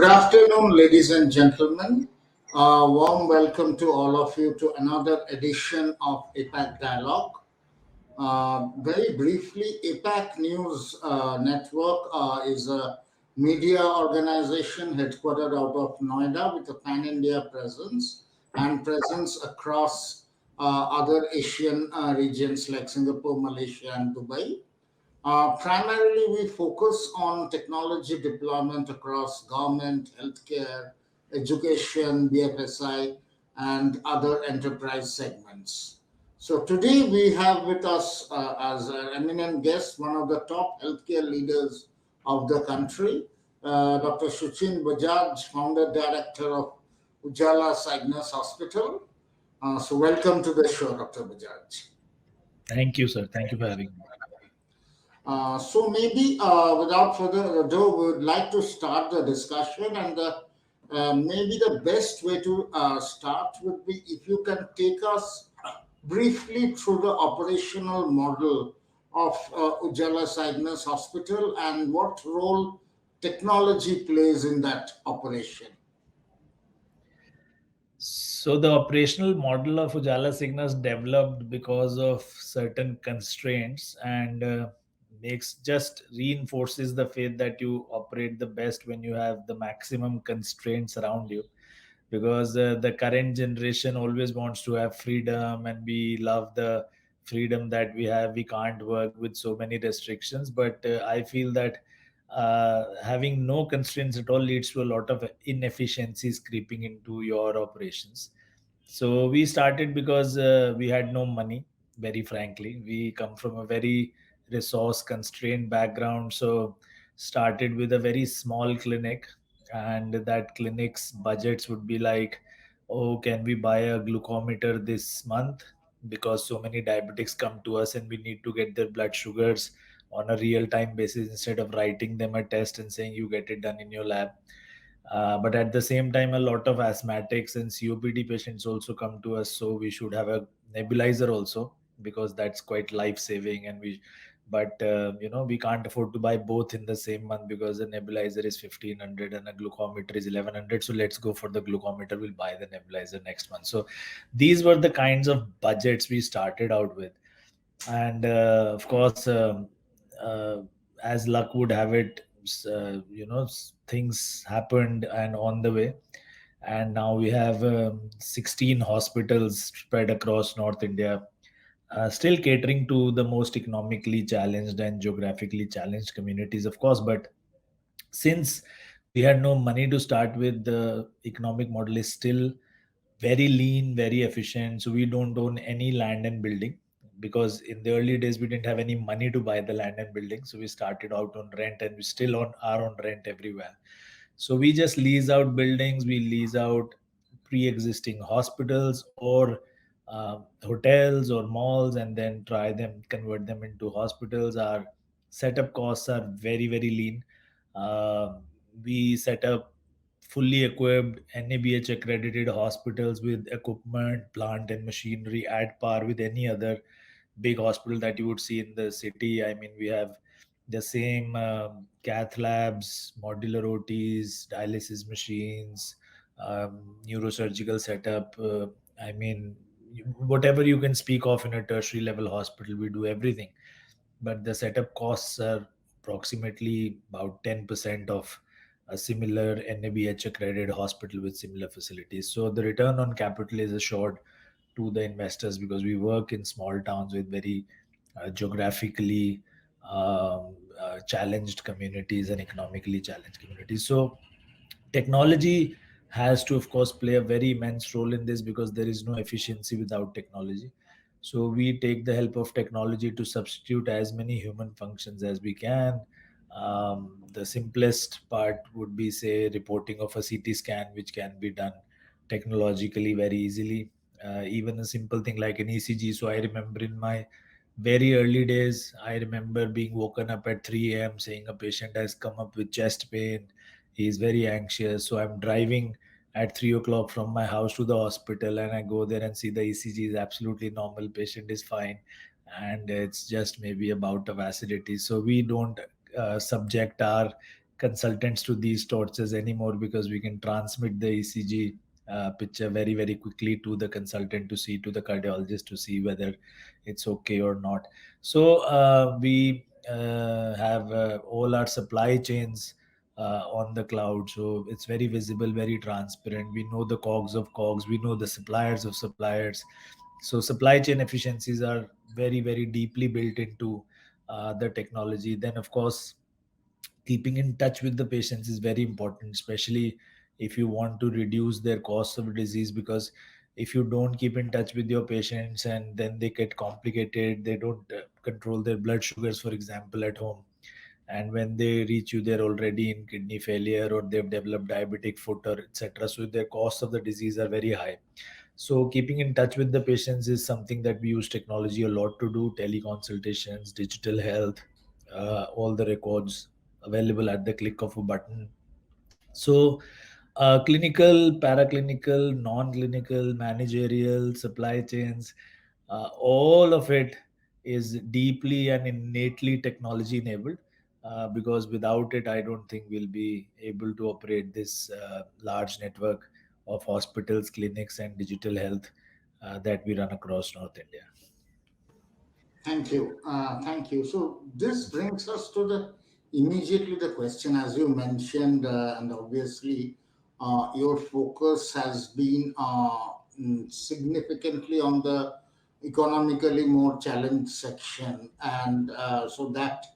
Good afternoon, ladies and gentlemen. Warm welcome to all of you to another edition of APAC Dialogue. Very briefly, APAC News Network is a media organization headquartered out of Noida with a pan India presence and presence across other Asian regions like Singapore, Malaysia, and Dubai. Primarily, we focus on technology deployment across government, healthcare, education, BFSI, and other enterprise segments. So today we have with us as an eminent guest one of the top healthcare leaders of the country, Dr. Shuchin Bajaj, founder director of Ujala Cygnus Hospital. So welcome to the show, Dr. Bajaj. Thank you, sir. Thank you for having me. So maybe without further ado, we would like to start the discussion, and maybe the best way to start would be if you can take us briefly through the operational model of Ujala Cygnus Hospital and what role technology plays in that operation. So the operational model of Ujala Cygnus developed because of certain constraints and makes just reinforces the faith that you operate the best when you have the maximum constraints around you. Because the current generation always wants to have freedom, and we love the freedom that we have. We can't work with so many restrictions, but I feel that having no constraints at all leads to a lot of inefficiencies creeping into your operations. So we started because we had no money. Very frankly, we come from a very resource constrained background, so started with a very small clinic, and that clinic's budgets would be like, oh, can we buy a glucometer this month, because so many diabetics come to us and we need to get their blood sugars on a real time basis instead of writing them a test and saying you get it done in your lab. But at the same time, a lot of asthmatics and COPD patients also come to us, so we should have a nebulizer also, because that's quite life saving. And we, but we can't afford to buy both in the same month, because the nebulizer is 1500 and a glucometer is 1100. So let's go for the glucometer. We'll buy the nebulizer next month. So these were the kinds of budgets we started out with, and of course, uh, as luck would have it, things happened and on the way, and now we have 16 hospitals spread across North India, still catering to the most economically challenged and geographically challenged communities, of course. But since we had no money to start with, the economic model is still very lean, very efficient. So we don't own any land and building, because in the early days we didn't have any money to buy the land and building. So we started out on rent, and we still are on rent everywhere. So we just lease out buildings, we lease out pre-existing hospitals or hotels or malls, and then try them, convert them into hospitals. Our setup costs are very, very lean. Uh, we set up fully equipped NABH accredited hospitals with equipment, plant, and machinery at par with any other big hospital that you would see in the city. I mean, we have the same cath labs, modular OTs, dialysis machines, neurosurgical setup. I mean, whatever you can speak of in a tertiary level hospital, we do everything. But the setup costs are approximately about 10% of a similar NABH accredited hospital with similar facilities. So the return on capital is assured to the investors, because we work in small towns with very geographically challenged communities and economically challenged communities. So technology has to, of course, play a very immense role in this, because there is no efficiency without technology. So we take the help of technology to substitute as many human functions as we can. The simplest part would be, say, reporting of a CT scan, which can be done technologically very easily. Even a simple thing like an ECG. So I remember in my very early days, I remember being woken up at 3 a.m. saying a patient has come up with chest pain. He's very anxious. So I'm driving at 3 o'clock from my house to the hospital, and I go there and see the ECG is absolutely normal. Patient is fine. And it's just maybe a bout of acidity. So we don't subject our consultants to these torches anymore, because we can transmit the ECG picture very very quickly to the consultant to see, to the cardiologist to see whether it's okay or not. So we have all our supply chains on the cloud, so it's very visible, very transparent. We know the cogs of cogs, we know the suppliers of suppliers. So supply chain efficiencies are very very deeply built into the technology. Then of course, keeping in touch with the patients is very important, especially if you want to reduce their cost of disease. Because if you don't keep in touch with your patients and then they get complicated, they don't control their blood sugars, for example, at home, and when they reach you they're already in kidney failure or they've developed diabetic foot or etc., so their costs of the disease are very high. So keeping in touch with the patients is something that we use technology a lot to do: teleconsultations, digital health, all the records available at the click of a button. So clinical, paraclinical, non-clinical, managerial, supply chains, all of it is deeply and innately technology enabled, because without it I don't think we'll be able to operate this large network of hospitals, clinics and digital health that we run across North India. Thank you. Thank you. So this brings us to the immediately the question, as you mentioned, and obviously, your focus has been significantly on the economically more challenged section, and so that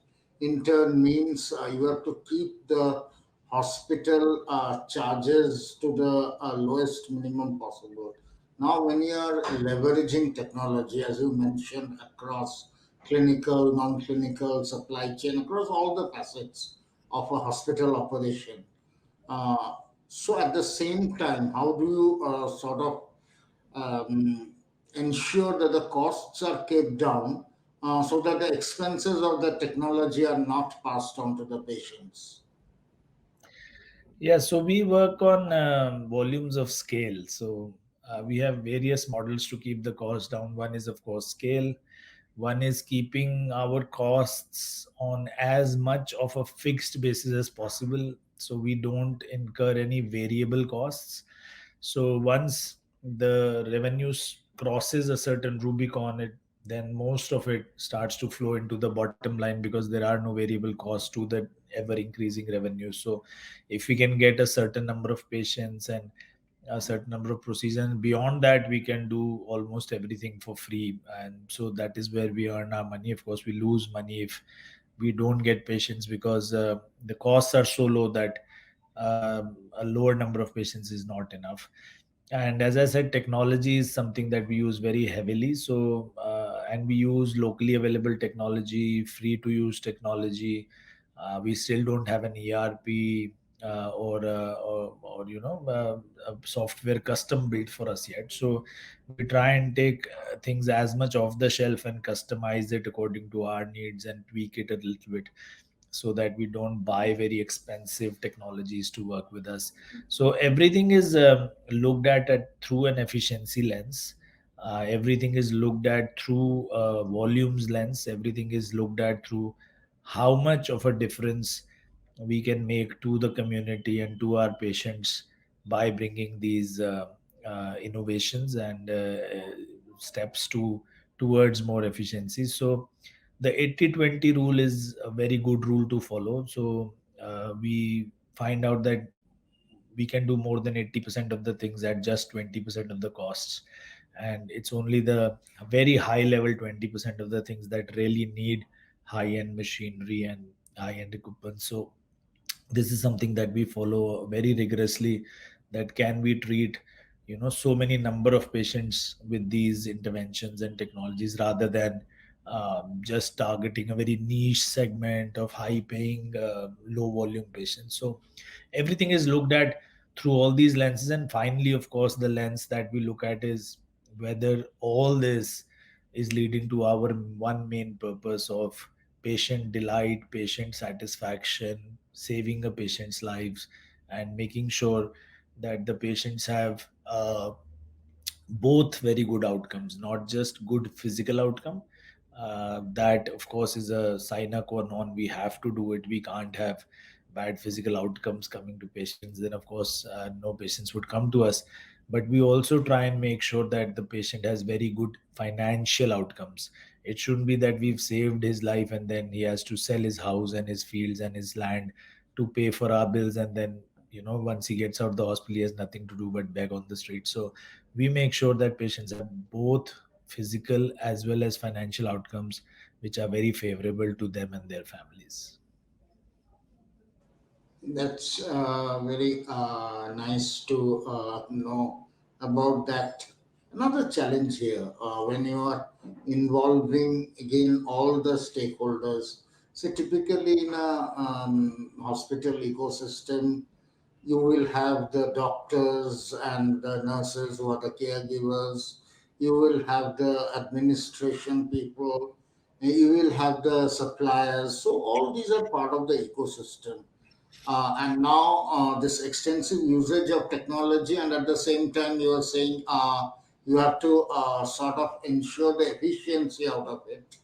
in turn means you have to keep the hospital charges to the lowest minimum possible. Now, when you are leveraging technology, as you mentioned, across clinical, non-clinical, supply chain, across all the facets of a hospital operation, uh, so at the same time, how do you sort of um, ensure that the costs are kept down so that the expenses of the technology are not passed on to the patients? Yeah, so we work on volumes of scale. So we have various models to keep the cost down. One is, of course, scale. One is keeping our costs on as much of a fixed basis as possible, so we don't incur any variable costs. So once the revenues crosses a certain Rubicon, it then most of it starts to flow into the bottom line, because there are no variable costs to the ever increasing revenue. So if we can get a certain number of patients and a certain number of procedures, and beyond that we can do almost everything for free, and so that is where we earn our money. Of course we lose money if we don't get patients, because the costs are so low that a lower number of patients is not enough. And as I said, technology is something that we use very heavily. So and we use locally available technology, free to use technology. We still don't have an ERP or a software custom built for us yet. So we try and take things as much off the shelf and customize it according to our needs and tweak it a little bit, so that we don't buy very expensive technologies to work with us. So everything is looked at through an efficiency lens. Everything is looked at through volumes lens. Everything is looked at through how much of a difference we can make to the community and to our patients by bringing these innovations and steps towards more efficiency. So the 80/20 rule is a very good rule to follow. So we find out that we can do more than 80% of the things at just 20% of the costs, and it's only the very high level 20% of the things that really need high end machinery and high end equipment. So this is something that we follow very rigorously, that can we treat so many number of patients with these interventions and technologies, rather than just targeting a very niche segment of high paying low volume patients. So everything is looked at through all these lenses. And finally, of course, the lens that we look at is whether all this is leading to our one main purpose of patient delight, patient satisfaction, saving a patient's lives, and making sure that the patients have both very good outcomes, not just good physical outcome. That of course is a sine qua non. We have to do it. We can't have bad physical outcomes coming to patients, then of course no patients would come to us. But we also try and make sure that the patient has very good financial outcomes. It shouldn't be that we've saved his life and then he has to sell his house and his fields and his land to pay for our bills, and then once he gets out of the hospital he has nothing to do but beg on the street. So we make sure that patients have both physical as well as financial outcomes which are very favorable to them and their families. That's very nice to know about that. Another challenge here, when you are involving again all the stakeholders. So typically in a hospital ecosystem, you will have the doctors and the nurses who are the caregivers. You will have the administration people. You will have the suppliers. So all these are part of the ecosystem, and now this extensive usage of technology, and at the same time you are saying you have to sort of ensure the efficiency out of it.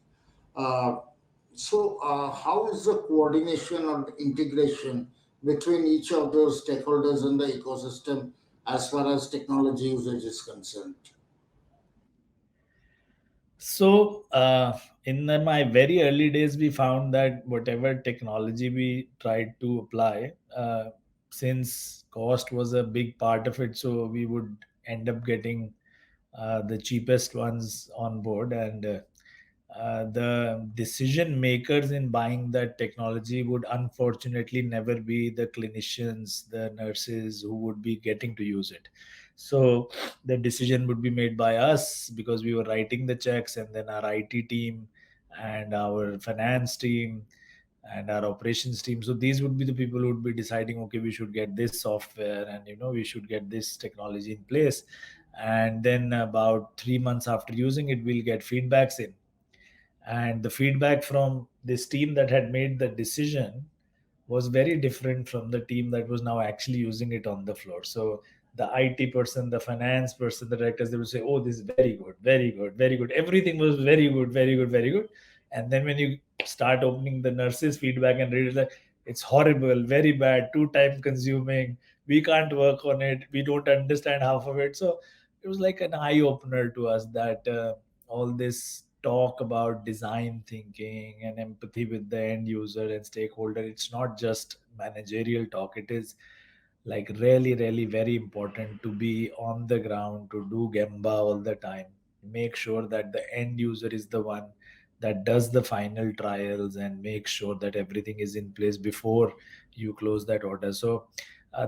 uh, how is the coordination or the integration between each of those stakeholders in the ecosystem as far as technology usage is concerned? So, in my very early days, we found that whatever technology we tried to apply, since cost was a big part of it, so we would end up getting the cheapest ones on board, and the decision makers in buying that technology would unfortunately never be the clinicians, the nurses who would be getting to use it. So the decision would be made by us because we were writing the checks, and then our IT team and our finance team and our operations team. So these would be the people who would be deciding, okay, we should get this software, and we should get this technology in place. And then about 3 months after using it, we'll get feedbacks in, and the feedback from this team that had made the decision was very different from the team that was now actually using it on the floor. So the IT person, the finance person, the directors, they would say, "Oh, this is very good, very good, very good." Everything was very good, very good, very good. And then when you start opening the nurses' feedback and read it, like, it's horrible, very bad, too time consuming. We can't work on it. We don't understand half of it. So it was like an eye opener to us that all this talk about design thinking and empathy with the end user and stakeholder, it's not just managerial talk. It is like really, really very important to be on the ground, to do Gemba all the time. Make sure that the end user is the one that does the final trials and make sure that everything is in place before you close that order. So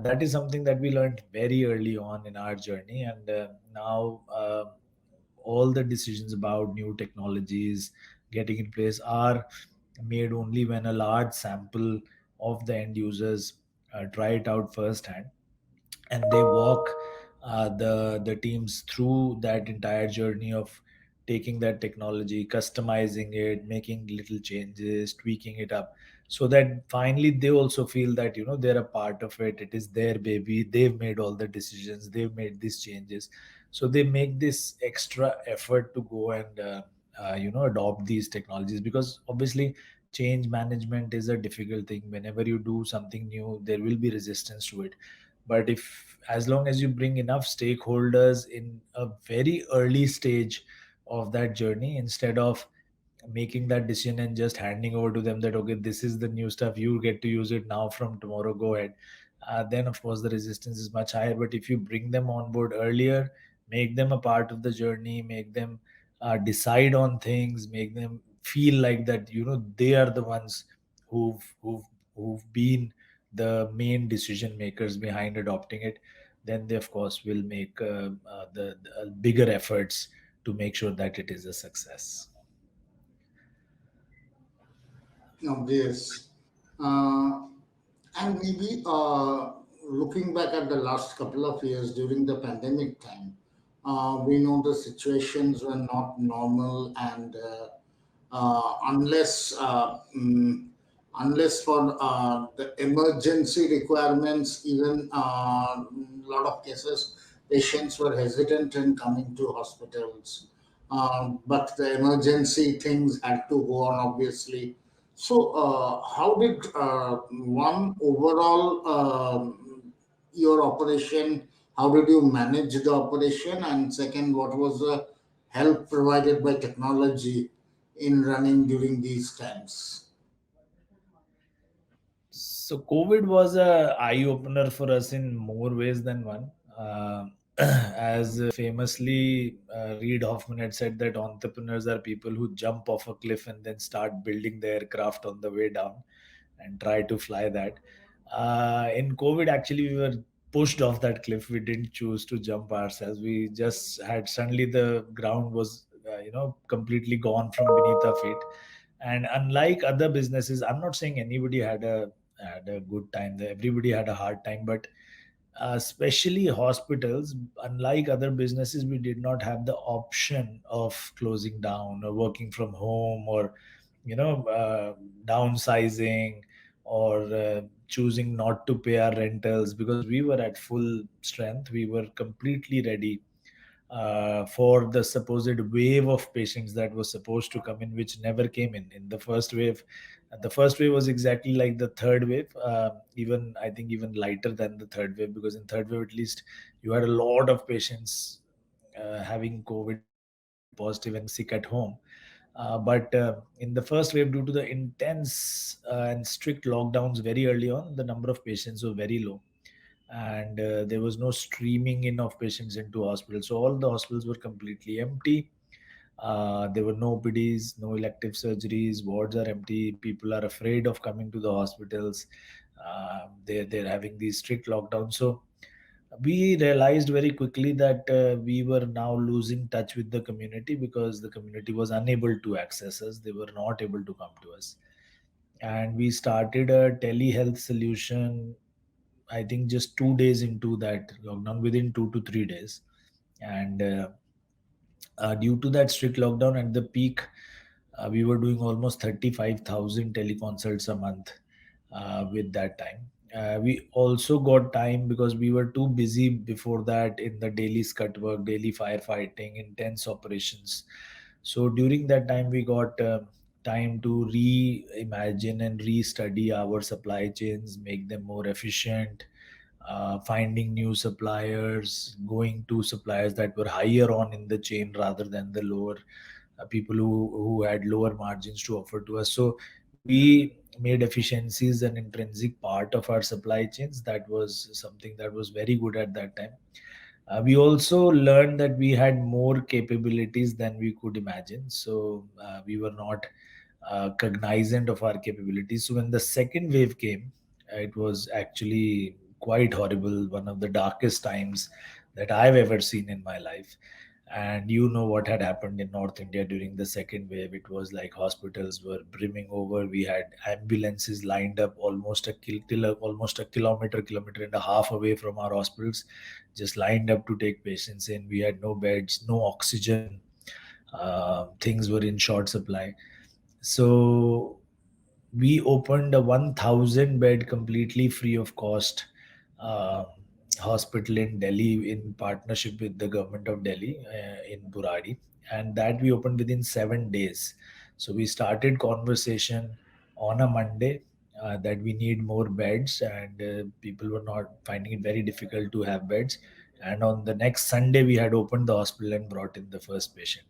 that is something that we learned very early on in our journey, and now all the decisions about new technologies getting in place are made only when a large sample of the end users try it out firsthand, and they walk the teams through that entire journey of taking that technology, customizing it, making little changes, tweaking it up, so that finally they also feel that they're a part of it. It is their baby. They've made all the decisions. They've made these changes. So they make this extra effort to go and adopt these technologies, because obviously change management is a difficult thing. Whenever you do something new, there will be resistance to it. But if, as long as you bring enough stakeholders in a very early stage of that journey, instead of making that decision and just handing over to them that, okay, this is the new stuff, you get to use it now, from tomorrow go ahead, then of course the resistance is much higher. But if you bring them on board earlier, make them a part of the journey, make them decide on things, make them feel like that they are the ones who've been the main decision makers behind adopting it, then they of course will make the bigger efforts to make sure that it is a success. Obvious. And maybe looking back at the last couple of years during the pandemic time, we know the situations were not normal, and unless for the emergency requirements, even a lot of cases, patients were hesitant in coming to hospitals. But the emergency things had to go on, obviously. So, how did one overall your operation? How did you manage the operation? And second, what was the help provided by technology in running during these times? So COVID was a eye opener for us in more ways than one. Uh, as famously Reid Hoffman had said that entrepreneurs are people who jump off a cliff and then start building the aircraft on the way down and try to fly that. In COVID, actually, we were pushed off that cliff. We didn't choose to jump ourselves. We just had suddenly the ground was, completely gone from beneath our feet. And unlike other businesses, I'm not saying anybody had a good time. Everybody had a hard time, but especially hospitals, unlike other businesses, we did not have the option of closing down or working from home or downsizing or choosing not to pay our rentals, because we were at full strength. We were completely ready for the supposed wave of patients that was supposed to come in, which never came in the first wave. The first wave was exactly like the third wave, even I think even lighter than the third wave, because in third wave at least you had a lot of patients having COVID positive and sick at home. But in the first wave, due to the intense and strict lockdowns very early on, the number of patients were very low, and there was no streaming in of patients into hospitals. So all the hospitals were completely empty. There were no PDs, no elective surgeries. Wards are empty. People are afraid of coming to the hospitals. They're having these strict lockdowns. So we realized very quickly that we were now losing touch with the community, because the community was unable to access us. They were not able to come to us, and we started a telehealth solution. I think just 2 days into that lockdown, within 2 to 3 days, and due to that strict lockdown at the peak, we were doing almost 35,000 teleconsults a month with that time. We also got time because we were too busy before that in the daily scut work, daily firefighting, intense operations. So during that time, we got time to reimagine and restudy our supply chains, make them more efficient, finding new suppliers, going to suppliers that were higher on in the chain rather than the lower people who had lower margins to offer to us. So we made efficiencies an intrinsic part of our supply chains. That was something that was very good at that time. We also learned that we had more capabilities than we could imagine. So we were not cognizant of our capabilities. So when the second wave came, it was actually quite horrible, one of the darkest times that I've ever seen in my life. And you know what had happened in North India during the second wave. It was like hospitals were brimming over. We had ambulances lined up almost almost a kilometer and a half away from our hospitals, just lined up to take patients in. We had no beds, no oxygen. Things were in short supply. So we opened a 1,000 bed completely free of cost uh, hospital in Delhi in partnership with the government of Delhi in Buradi, and that we opened within 7 days. So we started conversation on a Monday that we need more beds, and people were not finding it very difficult to have beds. And on the next Sunday, we had opened the hospital and brought in the first patient,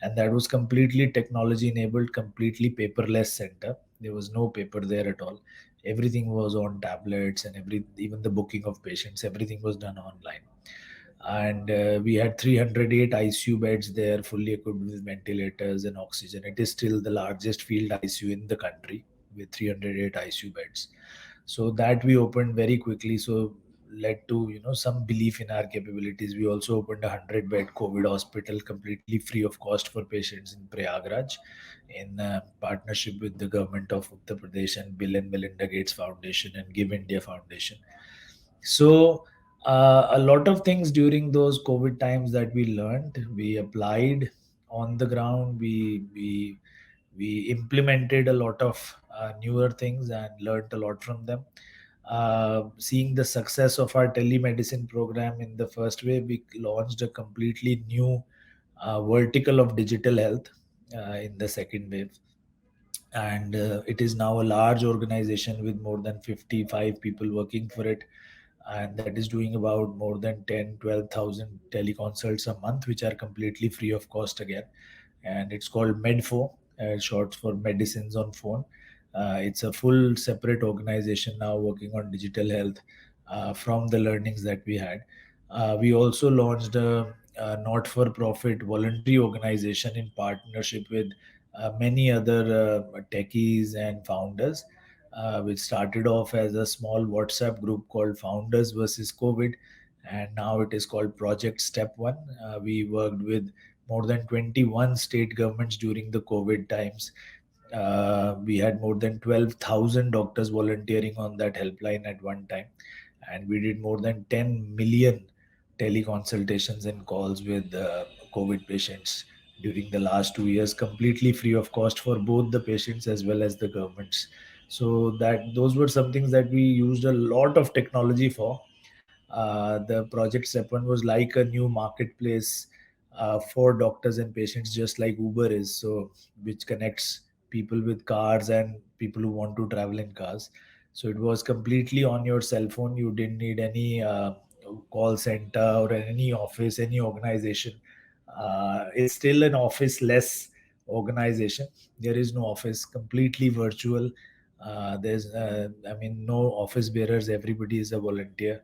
and that was completely technology enabled, completely paperless center. There was no paper there at all. Everything was on tablets, and even the booking of patients, everything was done online. And we had 308 ICU beds there, fully equipped with ventilators and oxygen. It is still the largest field ICU in the country with 308 ICU beds. So that we opened very quickly. So led to some belief in our capabilities. We also opened a 100-bed COVID hospital completely free of cost for patients in Prayagraj, in partnership with the government of Uttar Pradesh and Bill and Melinda Gates Foundation and Give India Foundation. So a lot of things during those COVID times that we learned, we applied on the ground. We implemented a lot of newer things and learned a lot from them. Seeing the success of our telemedicine program in the first wave, we launched a completely new vertical of digital health in the second wave, and it is now a large organization with more than 55 people working for it, and that is doing about more than 10-12,000 teleconsults a month, which are completely free of cost again. And it's called Medfo, short for medicines on phone. It's a full separate organization now working on digital health from the learnings that we had. We also launched a not-for-profit voluntary organization in partnership with many other techies and founders, which started off as a small WhatsApp group called Founders versus COVID, and now it is called Project Step One. We worked with more than 21 state governments during the COVID times. We had more than 12,000 doctors volunteering on that helpline at one time, and we did more than 10 million teleconsultations and calls with COVID patients during the last 2 years, completely free of cost for both the patients as well as the governments. So that those were some things that we used a lot of technology for. The Project Step One was like a new marketplace for doctors and patients, just like Uber is. So, which connects people with cars and people who want to travel in cars. So it was completely on your cell phone. You didn't need any call center or any office, any organization. It's still an office-less organization. There is no office, completely virtual. I mean, no office bearers. Everybody is a volunteer,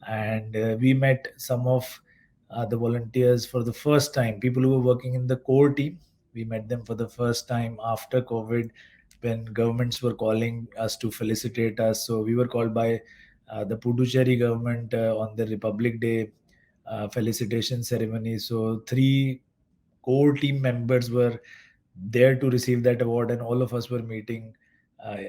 and we met some of the volunteers for the first time, people who were working in the core team. We met them for the first time after COVID, when governments were calling us to felicitate us. So we were called by the Puducherry government on the Republic Day felicitation ceremony. So three core team members were there to receive that award, and all of us were meeting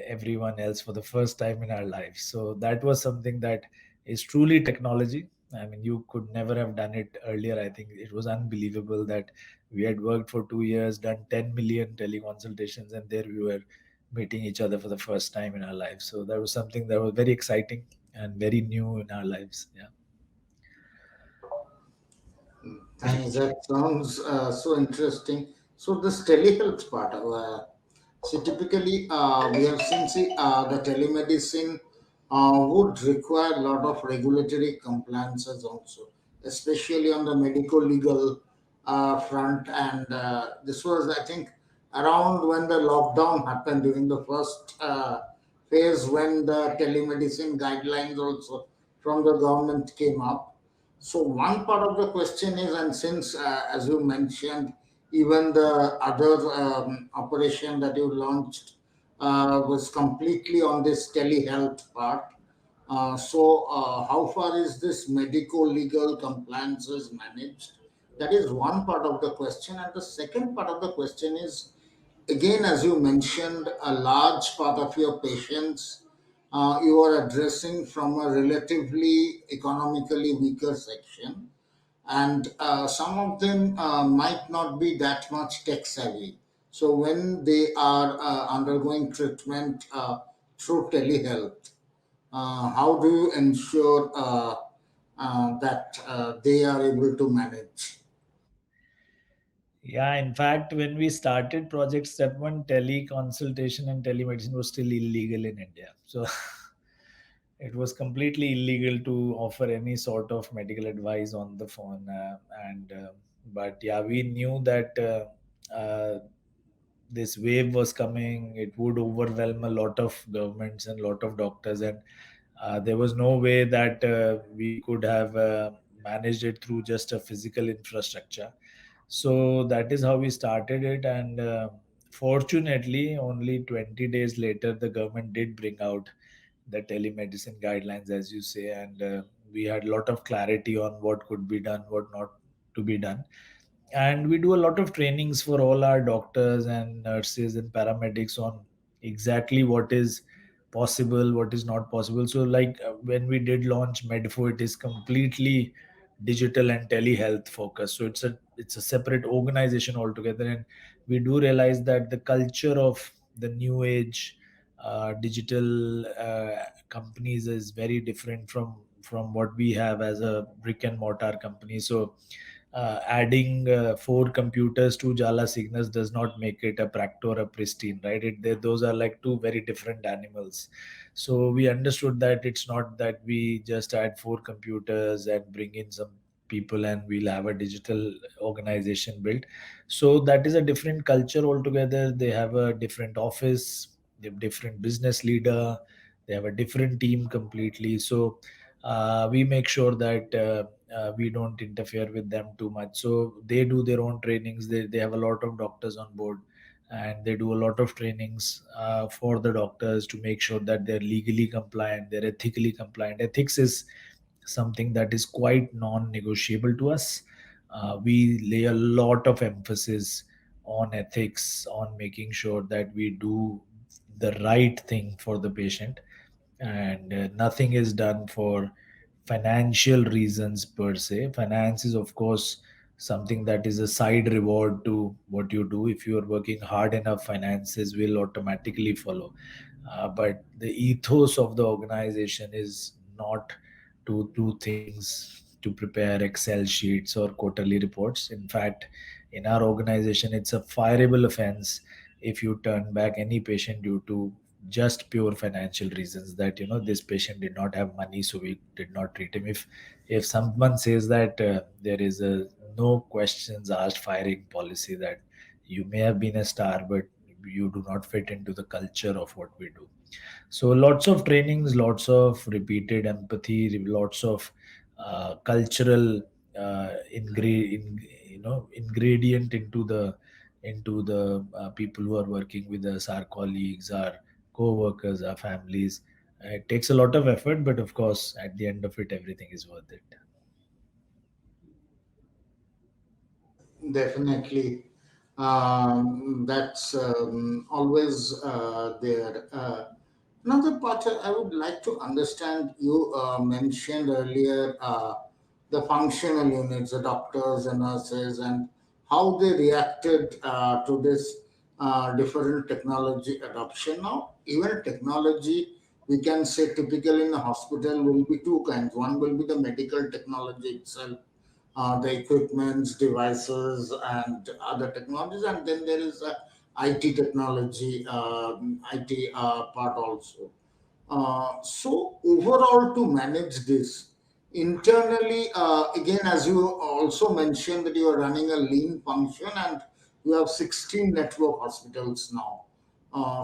everyone else for the first time in our lives. So that was something that is truly technology. I mean, you could never have done it earlier. I think it was unbelievable that we had worked for 2 years, done 10 million teleconsultations, and there we were meeting each other for the first time in our lives. So that was something that was very exciting and very new in our lives. Yeah. Thanks. That sounds so interesting. So this telehealth part, so typically we have seen the telemedicine would require a lot of regulatory compliances also, especially on the medical legal front. And this was, I think, around when the lockdown happened during the first phase, when the telemedicine guidelines also from the government came up. So one part of the question is, and since as you mentioned, even the other operation that you launched was completely on this telehealth part. How far is this medical legal compliances managed? That is one part of the question, and the second part of the question is, again, as you mentioned, a large part of your patients you are addressing from a relatively economically weaker section, and some of them might not be that much tech savvy. So when they are undergoing treatment through telehealth, how do you ensure that they are able to manage? Yeah, in fact, when we started Project Step One, teleconsultation and telemedicine was still illegal in India. So it was completely illegal to offer any sort of medical advice on the phone. But yeah, we knew that this wave was coming. It would overwhelm a lot of governments and a lot of doctors, and there was no way that we could have managed it through just a physical infrastructure. So that is how we started it, and fortunately, only 20 days later, the government did bring out the telemedicine guidelines, as you say, and we had a lot of clarity on what could be done, what not to be done. And we do a lot of trainings for all our doctors and nurses and paramedics on exactly what is possible, what is not possible. So like when we did launch Medfo, it is completely digital and telehealth focused, so it's a separate organization altogether. And we do realize that the culture of the new age digital companies is very different from what we have as a brick and mortar company. So adding four computers to Ujala Cygnus does not make it a Practo or a Pristine, right? Those are like two very different animals. So we understood that it's not that we just add four computers and bring in some people and we'll have a digital organization built. So that is a different culture altogether. They have a different office, they have different business leader, they have a different team completely. So we make sure that we don't interfere with them too much. So they do their own trainings. They have a lot of doctors on board, and they do a lot of trainings for the doctors to make sure that they're legally compliant, they're ethically compliant. Ethics is something that is quite non-negotiable to us. We lay a lot of emphasis on ethics, on making sure that we do the right thing for the patient, and nothing is done for financial reasons per se. Finance is, of course, something that is a side reward to what you do. If you are working hard enough, finances will automatically follow. But the ethos of the organization is not to do things to prepare Excel sheets or quarterly reports. In fact, in our organization, it's a fireable offense if you turn back any patient due to just pure financial reasons, that this patient did not have money, so we did not treat him. If someone says that there is a no questions asked firing policy, that you may have been a star but you do not fit into the culture of what we do. So lots of trainings, lots of repeated empathy, lots of cultural ingredient into the people who are working with us, our colleagues, our co-workers, our families. It takes a lot of effort, but of course, at the end of it, everything is worth it. Definitely. That's always there. Another part I would like to understand, you mentioned earlier the functional units, the doctors and nurses, and how they reacted to this different technology adoption. Now, even technology, we can say typically in the hospital will be two kinds. One will be the medical technology itself, the equipments, devices, and other technologies. And then there is a IT technology, IT part also. So overall, to manage this internally, again, as you also mentioned that you are running a lean function and you have 16 network hospitals now.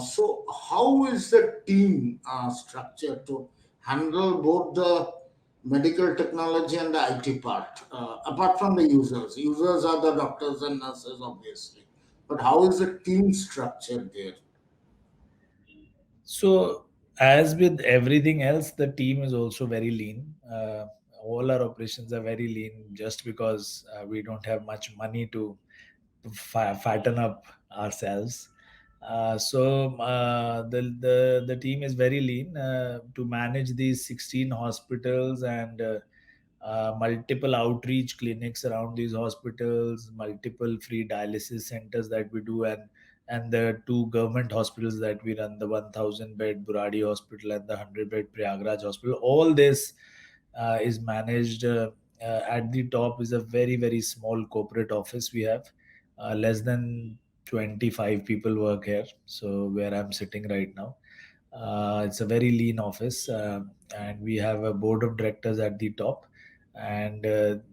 So how is the team structured to handle both the medical technology and the IT part? Apart from the users, users are the doctors and nurses, obviously. But how is the team structured there? So, as with everything else, the team is also very lean. All our operations are very lean just because we don't have much money to fatten up ourselves. The team is very lean to manage these 16 hospitals and multiple outreach clinics around these hospitals, multiple free dialysis centers that we do, and the two government hospitals that we run, the 1000 bed Buradi Hospital and the 100 bed Prayagraj Hospital. All this is managed. At the top is a very, very small corporate office we have. Less than 25 people work here. So, where I'm sitting right now. It's a very lean office, and we have a board of directors at the top. And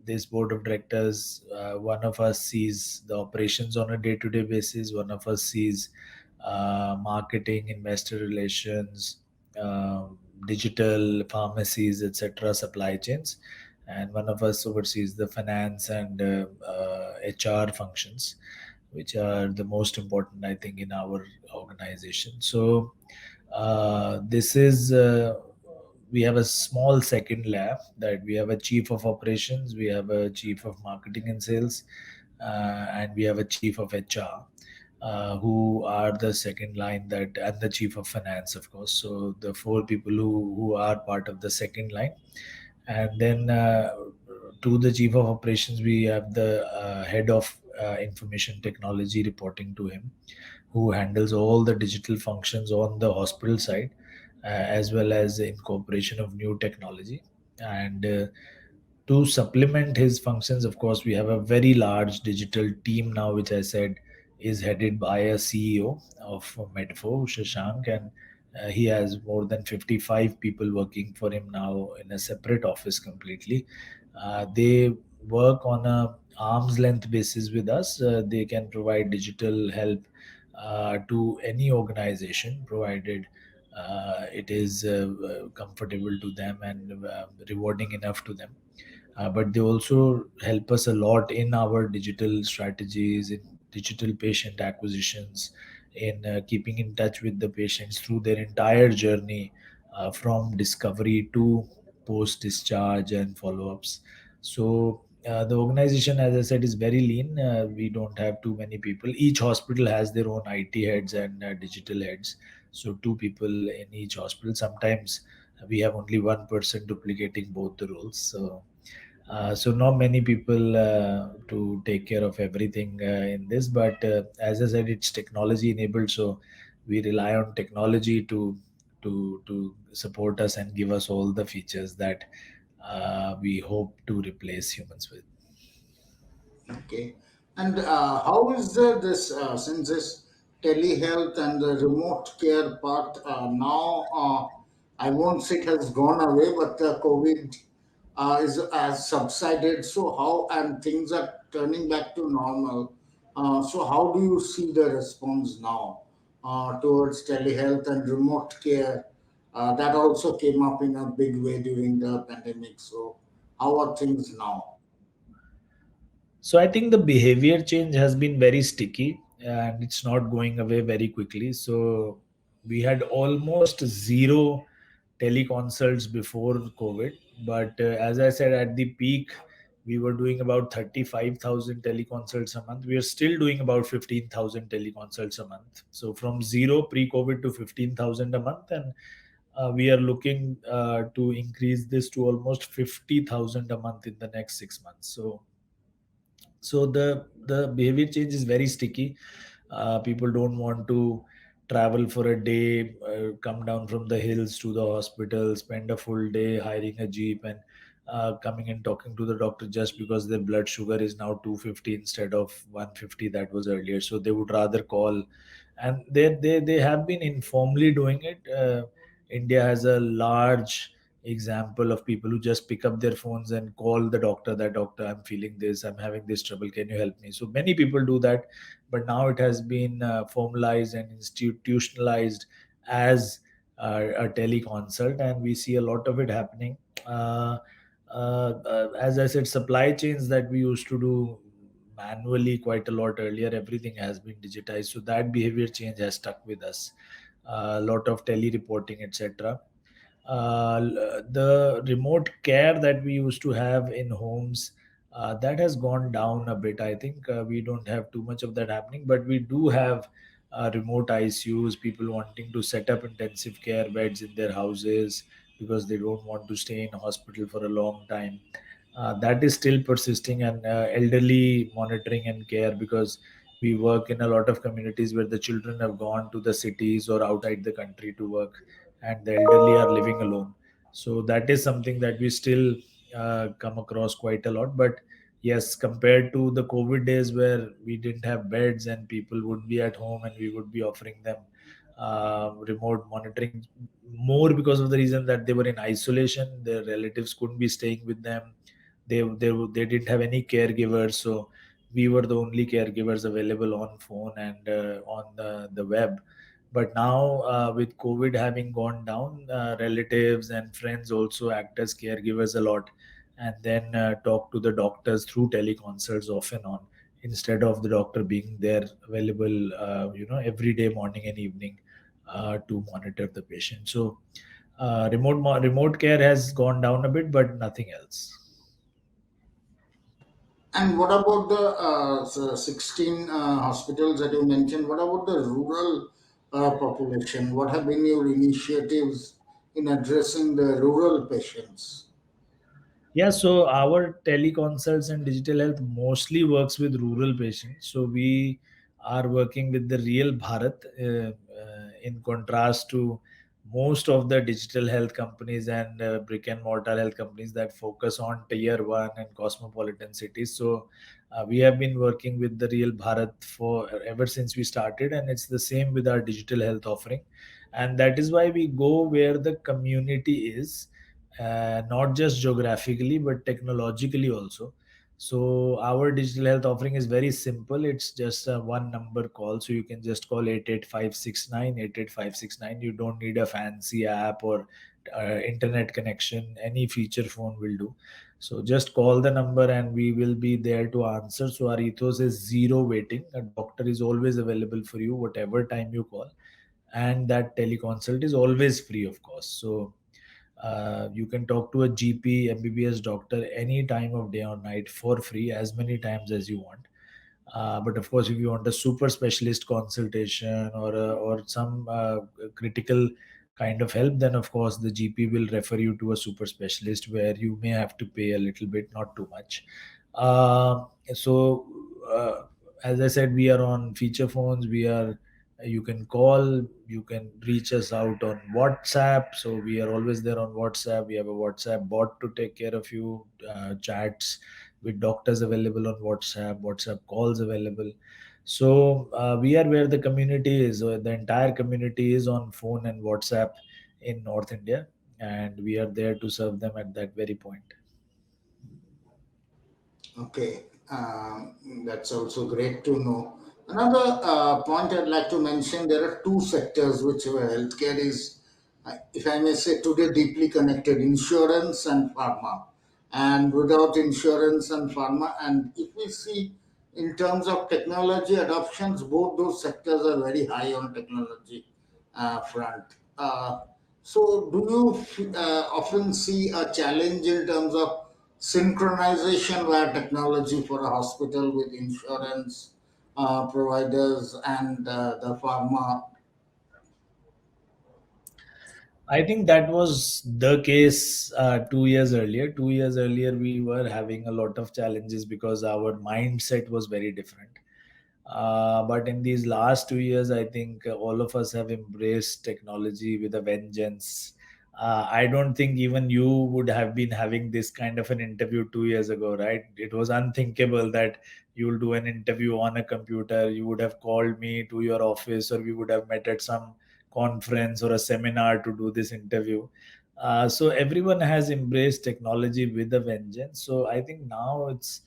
this board of directors, one of us sees the operations on a day-to-day basis. One of us sees marketing, investor relations, uh, digital pharmacies, etc., supply chains, and one of us oversees the finance and HR functions, which are the most important, I think, in our organization. So this is we have a small second lab, that we have a chief of operations, we have a chief of marketing and sales, and we have a chief of HR, who are the second line, that and the chief of finance, of course. So the four people who are part of the second line. And then to the chief of operations, we have the head of information technology reporting to him, who handles all the digital functions on the hospital side, as well as the incorporation of new technology. And To supplement his functions, of course, we have a very large digital team now, which I said is headed by a CEO of Medfo, Shashank, and he has more than 55 people working for him now in a separate office completely. They work on a arm's length basis with us. They can provide digital help to any organization, provided it is comfortable to them and rewarding enough to them. But they also help us a lot in our digital strategies, in digital patient acquisitions, in keeping in touch with the patients through their entire journey, from discovery to post discharge and follow ups. So the organization, as I said, is very lean. We don't have too many people. Each hospital has their own IT heads and digital heads. So two people in each hospital. Sometimes we have only one person duplicating both the roles. So not many people to take care of everything in this, but as I said, it's technology enabled, so we rely on technology to support us and give us all the features that we hope to replace humans with. Okay. And how is this, since this telehealth and the remote care part now, I won't say it has gone away, but the COVID is has subsided. So how, and things are turning back to normal. So how do you see the response now towards telehealth and remote care? That also came up in a big way during the pandemic. So how are things now? So I think the behavior change has been very sticky and it's not going away very quickly. So we had almost zero teleconsults before COVID, but as I said, at the peak, we were doing about 35,000 teleconsults a month. We are still doing about 15,000 teleconsults a month. So from zero pre-COVID to 15,000 a month, and we are looking to increase this to almost 50,000 a month in the next 6 months. So the behavior change is very sticky. People don't want to travel for a day, come down from the hills to the hospital, spend a full day hiring a jeep and coming and talking to the doctor just because their blood sugar is now 250 instead of 150 that was earlier. So they would rather call, and they have been informally doing it. India has a large example of people who just pick up their phones and call the doctor, that doctor, I'm feeling this, I'm having this trouble, can you help me? So many people do that, but now it has been formalized and institutionalized as a teleconsult, and we see a lot of it happening. As I said, supply chains that we used to do manually quite a lot earlier, everything has been digitized, so that behavior change has stuck with us. A lot of tele reporting, etc. The remote care that we used to have in homes, that has gone down a bit. I think we don't have too much of that happening, but we do have remote ICUs, people wanting to set up intensive care beds in their houses because they don't want to stay in a hospital for a long time. That is still persisting, and elderly monitoring and care, because we work in a lot of communities where the children have gone to the cities or outside the country to work, and the elderly are living alone. So that is something that we still come across quite a lot. But yes, compared to the COVID days where we didn't have beds and people would be at home and we would be offering them remote monitoring, more because of the reason that they were in isolation, their relatives couldn't be staying with them, they didn't have any caregivers, so we were the only caregivers available on phone and on the web. But now, with COVID having gone down, relatives and friends also act as caregivers a lot, and then talk to the doctors through teleconsults off and on, instead of the doctor being there available, every day, morning and evening, to monitor the patient. So remote care has gone down a bit, but nothing else. And what about the 16 hospitals that you mentioned? What about the rural population? What have been your initiatives in addressing the rural patients? Yeah, so our teleconsults and digital health mostly works with rural patients. So we are working with the real Bharat, in contrast to most of the digital health companies and brick and mortar health companies that focus on tier 1 and cosmopolitan cities. So we have been working with the Real Bharat for ever since we started, and it's the same with our digital health offering. And that is why we go where the community is, not just geographically but technologically also. So our digital health offering is very simple. It's just a one number call. So you can just call 88569 88569. You don't need a fancy app or internet connection. Any feature phone will do. So just call the number and we will be there to answer. So our ethos is zero waiting. A doctor is always available for you, whatever time you call. And that teleconsult is always free of cost. So you can talk to a GP, MBBS doctor any time of day or night for free, as many times as you want. But of course, if you want a super specialist consultation or some critical kind of help, then of course the GP will refer you to a super specialist where you may have to pay a little bit, not too much. So, uh, as I said, we are on feature phones. We are You can call, you can reach us out on WhatsApp. So we are always there on WhatsApp. We have a WhatsApp bot to take care of you, chats with doctors available on WhatsApp calls available. So we are where the community is. The entire community is on phone and WhatsApp in North India, and we are there to serve them at that very point. Okay, that's also great to know. Another point I'd like to mention, there are two sectors which healthcare is, if I may say, today deeply connected: insurance and pharma. And without insurance and pharma, and if we see in terms of technology adoptions, both those sectors are very high on technology front. So, do you often see a challenge in terms of synchronization via technology for a hospital with insurance providers and the pharma? I think that was the case 2 years earlier. 2 years earlier, we were having a lot of challenges because our mindset was very different. But in these last 2 years, I think all of us have embraced technology with a vengeance. I don't think even you would have been having this kind of an interview 2 years ago, right? It was unthinkable that you will do an interview on a computer. You would have called me to your office, or we would have met at some conference or a seminar to do this interview. So everyone has embraced technology with a vengeance. So I think now it's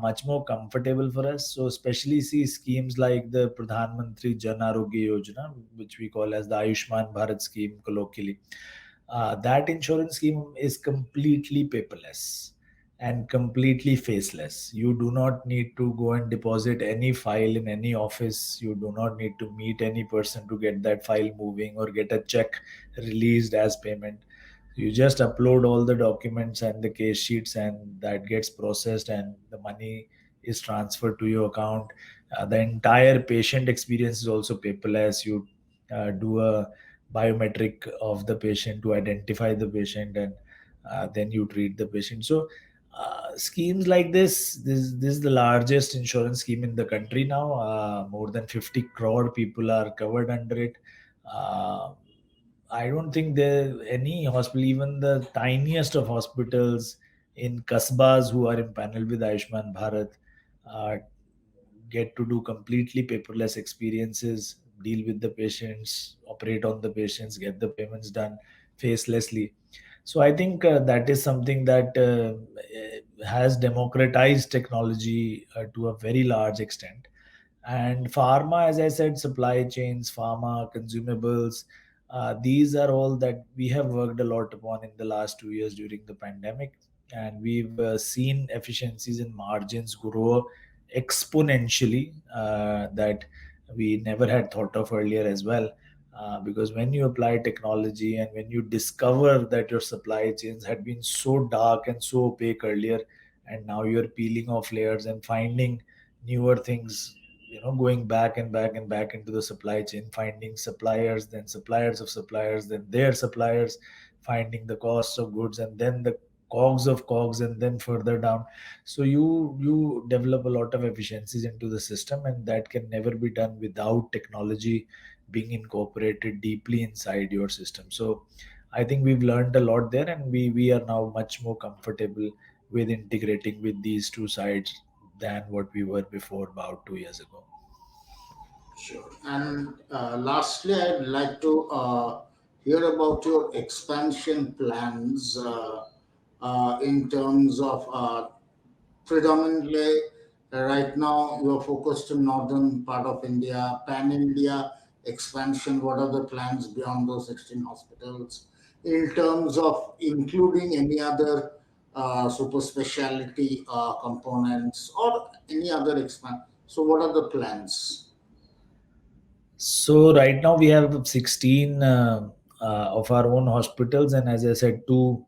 much more comfortable for us. So especially see schemes like the Pradhan Mantri Jan Arogya Yojana, which we call as the Ayushman Bharat scheme colloquially. That insurance scheme is completely paperless and completely faceless. You do not need to go and deposit any file in any office. You do not need to meet any person to get that file moving or get a check released as payment. You just upload all the documents and the case sheets, and that gets processed, and the money is transferred to your account. The entire patient experience is also paperless. You do a biometric of the patient to identify the patient, and then you treat the patient. So schemes like this is the largest insurance scheme in the country now. More than 50 crore people are covered under it. uh, I don't think there any hospital, even the tiniest of hospitals in kasbas who are empaneled with Ayushman Bharat, uh, get to do completely paperless experiences, deal with the patients, operate on the patients, get the payments done facelessly. So I think that is something that has democratized technology to a very large extent. And pharma, as I said, supply chains, pharma, consumables, these are all that we have worked a lot upon in the last 2 years during the pandemic. And we've seen efficiencies and margins grow exponentially, that we never had thought of earlier as well. Because when you apply technology and when you discover that your supply chains had been so dark and so opaque earlier, and now you're peeling off layers and finding newer things, going back and back and back into the supply chain, finding suppliers, then suppliers of suppliers, then their suppliers, finding the costs of goods, and then the cogs of cogs, and then further down. So you develop a lot of efficiencies into the system, and that can never be done without technology being incorporated deeply inside your system. So I think we've learned a lot there, and we are now much more comfortable with integrating with these two sides than what we were before about 2 years ago. Sure. And lastly, I'd like to hear about your expansion plans in terms of predominantly right now you're focused in northern part of India, pan India expansion. What are the plans beyond those 16 hospitals in terms of including any other super specialty components or any other expand? So, what are the plans? So right now we have 16 of our own hospitals, and as I said, two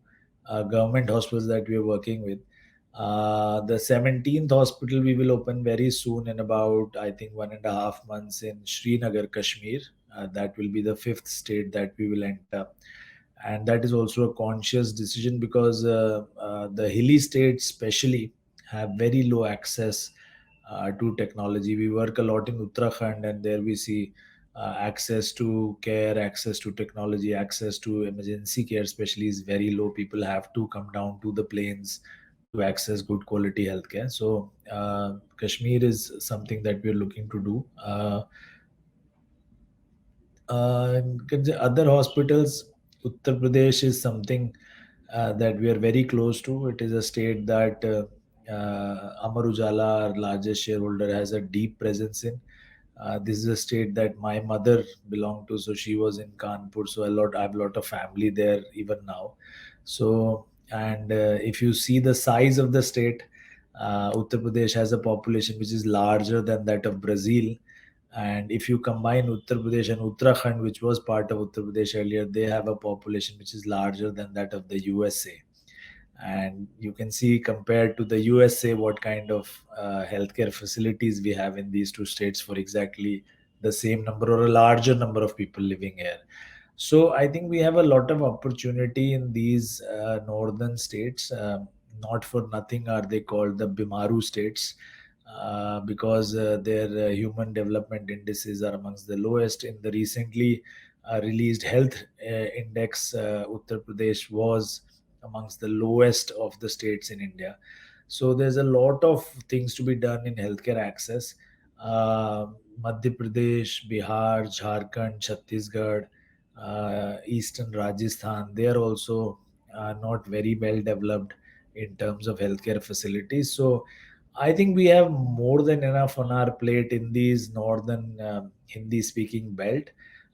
government hospitals that we are working with. The 17th hospital we will open very soon, in about I think 1.5 months, in Srinagar, Kashmir. That will be the fifth state that we will enter, and that is also a conscious decision because the hilly states, especially, have very low access to technology. We work a lot in Uttarakhand, and there we see access to care, access to technology, access to emergency care, especially, is very low. People have to come down to the plains to access good quality healthcare. So, Kashmir is something that we're looking to do. Other hospitals, Uttar Pradesh is something that we are very close to. It is a state that Amar Ujala, our largest shareholder, has a deep presence in. This is a state that my mother belonged to, so she was in Kanpur. So I have a lot of family there even now. So, and if you see the size of the state, Uttar Pradesh has a population which is larger than that of Brazil. And if you combine Uttar Pradesh and Uttarakhand, which was part of Uttar Pradesh earlier, they have a population which is larger than that of the USA. And you can see, compared to the USA, what kind of healthcare facilities we have in these two states for exactly the same number or a larger number of people living here. So I think we have a lot of opportunity in these northern states. Not for nothing are they called the Bimaru states, because their human development indices are amongst the lowest. In the recently released health index, Uttar Pradesh was amongst the lowest of the states in India. So there's a lot of things to be done in healthcare access. Uh, Madhya Pradesh, Bihar, Jharkhand, Chhattisgarh, Eastern Rajasthan, they are also not very well developed in terms of healthcare facilities. So I think we have more than enough on our plate in these northern Hindi speaking belt.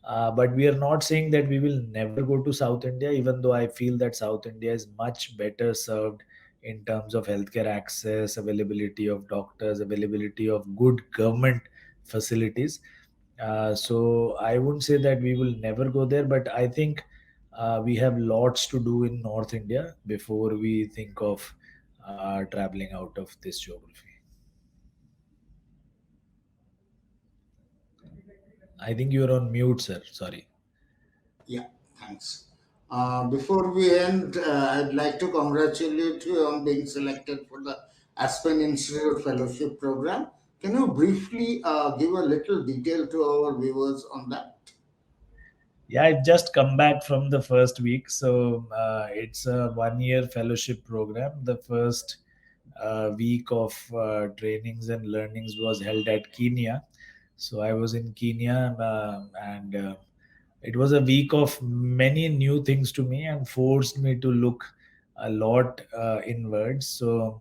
But we are not saying that we will never go to South India, even though I feel that South India is much better served in terms of healthcare access, availability of doctors, availability of good government facilities. So I wouldn't say that we will never go there, but I think we have lots to do in North India before we think of traveling out of this geography. I think you're on mute, sir. Sorry. Yeah, thanks. Before we end, I'd like to congratulate you on being selected for the Aspen Institute Fellowship Program. Can you briefly give a little detail to our viewers on that? Yeah, I've just come back from the first week. So it's a 1 year fellowship program. The first week of trainings and learnings was held at Kenya. So I was in Kenya, and it was a week of many new things to me and forced me to look a lot inwards. So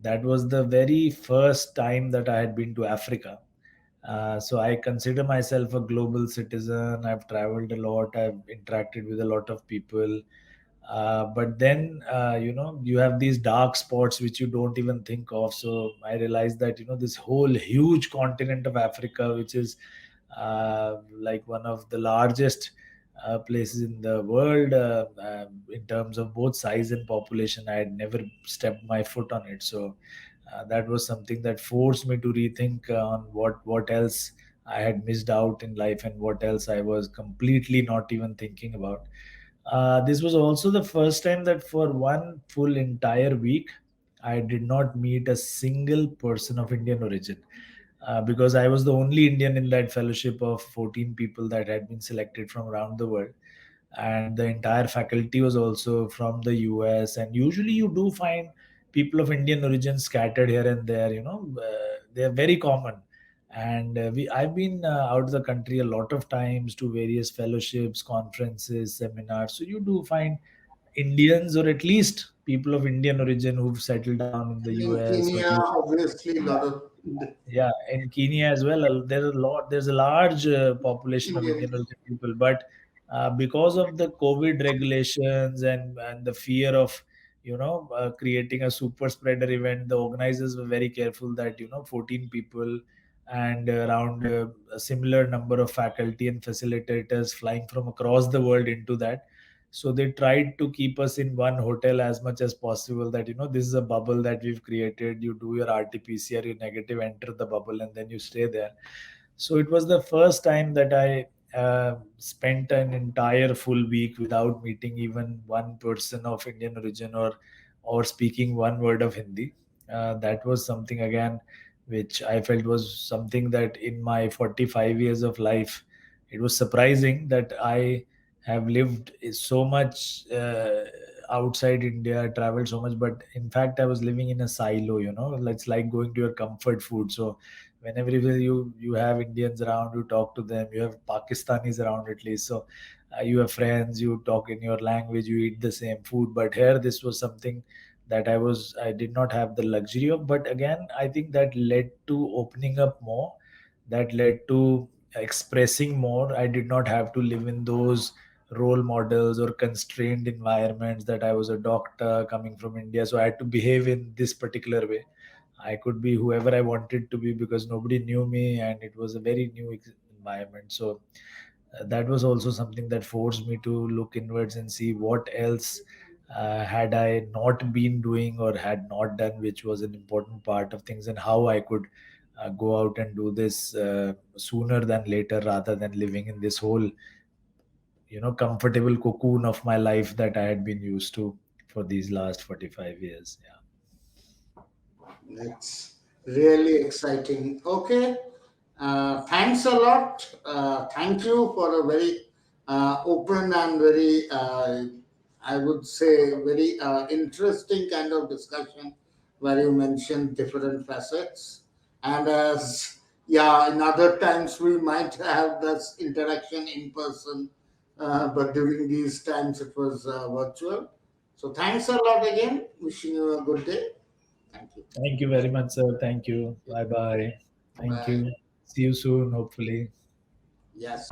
that was the very first time that I had been to Africa. So I consider myself a global citizen. I've traveled a lot. I've interacted with a lot of people. But then, you have these dark spots which you don't even think of. So I realized that, this whole huge continent of Africa, which is like one of the largest places in the world, in terms of both size and population, I had never stepped my foot on it. So that was something that forced me to rethink on what else I had missed out in life and what else I was completely not even thinking about. This was also the first time that for one full entire week I did not meet a single person of Indian origin. because I was the only Indian in that fellowship of 14 people that had been selected from around the world. And the entire faculty was also from the US. And usually you do find people of Indian origin scattered here and there, they are very common. And I've been out of the country a lot of times to various fellowships, conferences, seminars. So you do find Indians, or at least people of Indian origin, who've settled down in the And in US or Kenya, UK. obviously, a lot of Yeah, in Kenya as well, there's a large population of Indian Indians. origin people, but because of the COVID regulations and the fear of creating a super spreader event, the organizers were very careful that 14 people and around a similar number of faculty and facilitators flying from across the world into that. So they tried to keep us in one hotel as much as possible, that this is a bubble that we've created. You do your RT-PCR, you negative, enter the bubble, and then you stay there. So it was the first time that I spent an entire full week without meeting even one person of Indian origin, or speaking one word of Hindi. That was something, again, which I felt was something that in my 45 years of life, it was surprising that I have lived so much outside India, traveled so much, but in fact, I was living in a silo. It's like going to your comfort food. So whenever you have Indians around, you talk to them. You have Pakistanis around at least, so you have friends. You talk in your language. You eat the same food. But here, this was something that I did not have the luxury of. But again, I think that led to opening up more. That led to expressing more. I did not have to live in those role models or constrained environments, that I was a doctor coming from India, so I had to behave in this particular way. I could be whoever I wanted to be because nobody knew me, and it was a very new environment. So that was also something that forced me to look inwards and see what else had I not been doing or had not done, which was an important part of things, and how I could go out and do this sooner than later, rather than living in this whole comfortable cocoon of my life that I had been used to for these last 45 years. Yeah. That's really exciting. Okay. Thanks a lot. Thank you for a very open and very, I would say, very interesting kind of discussion where you mentioned different facets. And as, yeah, in other times we might have this interaction in person, but during these times it was virtual. So thanks a lot again. Wishing you a good day. Thank you. Thank you very much, sir. Thank you. Bye bye. Thank Bye. you. See you soon, hopefully. Yes.